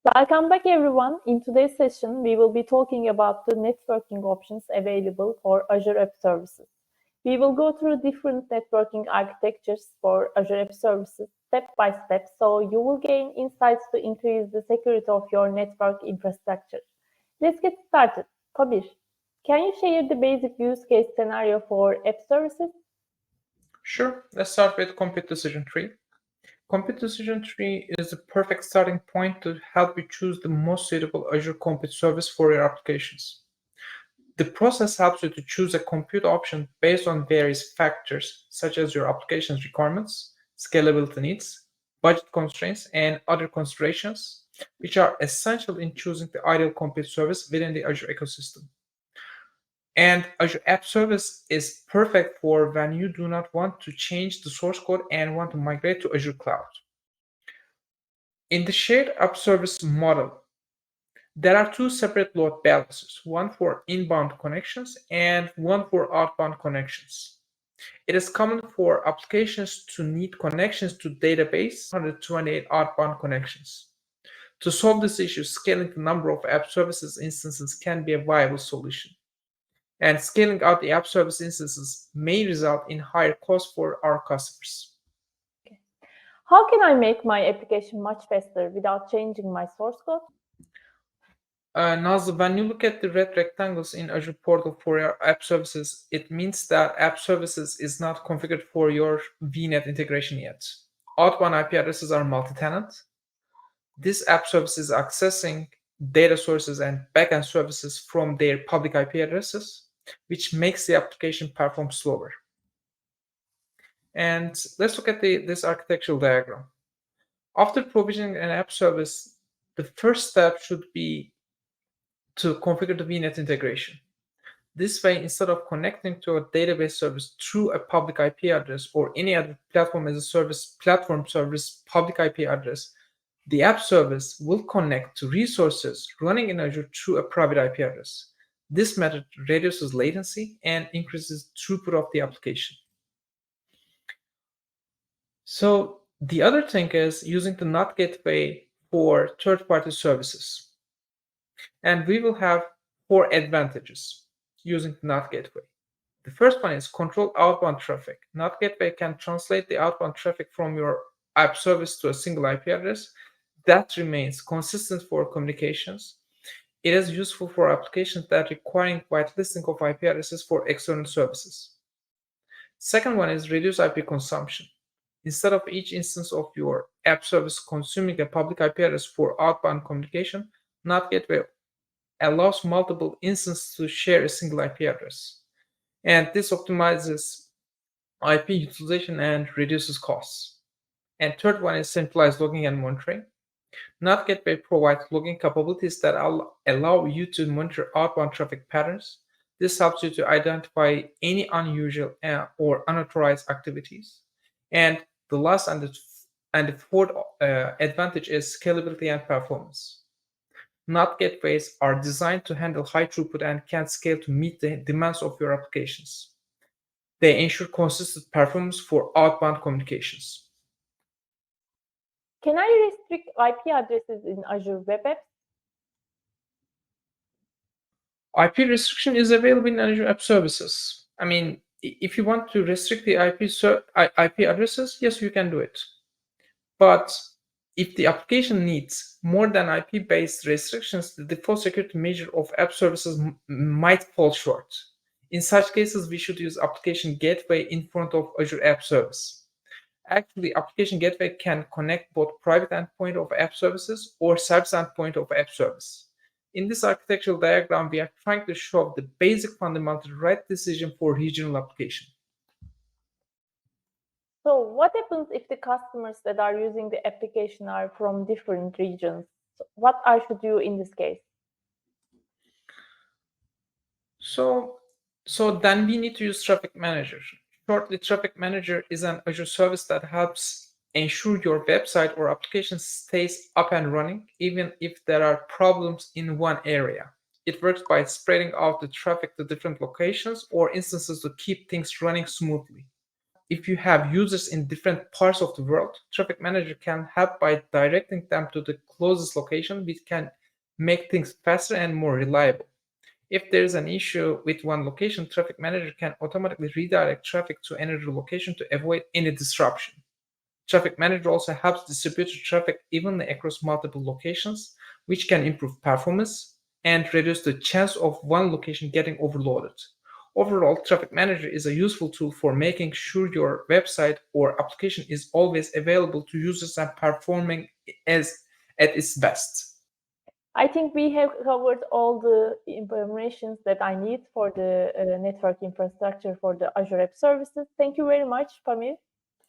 Welcome back, everyone. In today's session, we will be talking about the networking options available for Azure App Services. We will go through different networking architectures for Azure App Services step by step, so you will gain insights to increase the security of your network infrastructure. Let's get started. Kabir, can you share the basic use case scenario for App Services? Sure, let's start with Compute Decision Tree. Compute Decision Tree is the perfect starting point to help you choose the most suitable Azure Compute service for your applications. The process helps you to choose a compute option based on various factors such as your application's requirements, scalability needs, budget constraints, and other considerations, which are essential in choosing the ideal compute service within the Azure ecosystem. And Azure App Service is perfect for when you do not want to change the source code and want to migrate to Azure Cloud. In the shared app service model, there are two separate load balancers, one for inbound connections and one for outbound connections. It is common for applications to need connections to database 128 outbound connections. To solve this issue, scaling the number of app services instances can be a viable solution. And scaling out the app service instances may result in higher costs for our customers. How can I make my application much faster without changing my source code? Nazlı, when you look at the red rectangles in Azure portal for your app services, it means that app services is not configured for your VNet integration yet. Outbound IP addresses are multi-tenant. This app service is accessing data sources and backend services from their public IP addresses, which makes the application perform slower. And let's look at this architectural diagram. After provisioning an app service, the first step should be to configure the VNet integration. This way, instead of connecting to a database service through a public IP address or any other platform as a service platform service public IP address, the app service will connect to resources running in Azure through a private IP address. This method reduces latency and increases throughput of the application. So the other thing is using the NOT gateway for third-party services. And we will have 4 advantages using the NOT gateway. The first one is control outbound traffic. NOT gateway can translate the outbound traffic from your app service to a single IP address that remains consistent for communications. It is useful for applications that require whitelisting of IP addresses for external services. Second one is reduce IP consumption. Instead of each instance of your app service consuming a public IP address for outbound communication, NOT gateway allows multiple instances to share a single IP address. And this optimizes IP utilization and reduces costs. And third one is centralized logging and monitoring. NOT gateway provides logging capabilities that allow you to monitor outbound traffic patterns. This helps you to identify any unusual or unauthorized activities. And the last and the fourth advantage is scalability and performance. NOT gateways are designed to handle high throughput and can scale to meet the demands of your applications. They ensure consistent performance for outbound communications. Can I restrict IP addresses in Azure Web Apps? IP restriction is available in Azure App Services. I mean, if you want to restrict the IP addresses, yes, you can do it. But if the application needs more than IP-based restrictions, the default security measure of app services might fall short. In such cases, we should use application gateway in front of Azure App Service. Actually, application gateway can connect both private endpoint of app services or service endpoint of app service. In this architectural diagram, we are trying to show the basic fundamental right decision for regional application. So what happens if the customers that are using the application are from different regions? What I should do in this case? So then we need to use Traffic Manager. Shortly, Traffic Manager is an Azure service that helps ensure your website or application stays up and running, even if there are problems in one area. It works by spreading out the traffic to different locations or instances to keep things running smoothly. if you have users in different parts of the world, Traffic Manager can help by directing them to the closest location, which can make things faster and more reliable. If there is an issue with one location, Traffic Manager can automatically redirect traffic to another location to avoid any disruption. Traffic Manager also helps distribute traffic evenly across multiple locations, which can improve performance and reduce the chance of one location getting overloaded. Overall, Traffic Manager is a useful tool for making sure your website or application is always available to users and performing at its best. I think we have covered all the information that I need for the network infrastructure for the Azure App Services. Thank you very much, Pamir.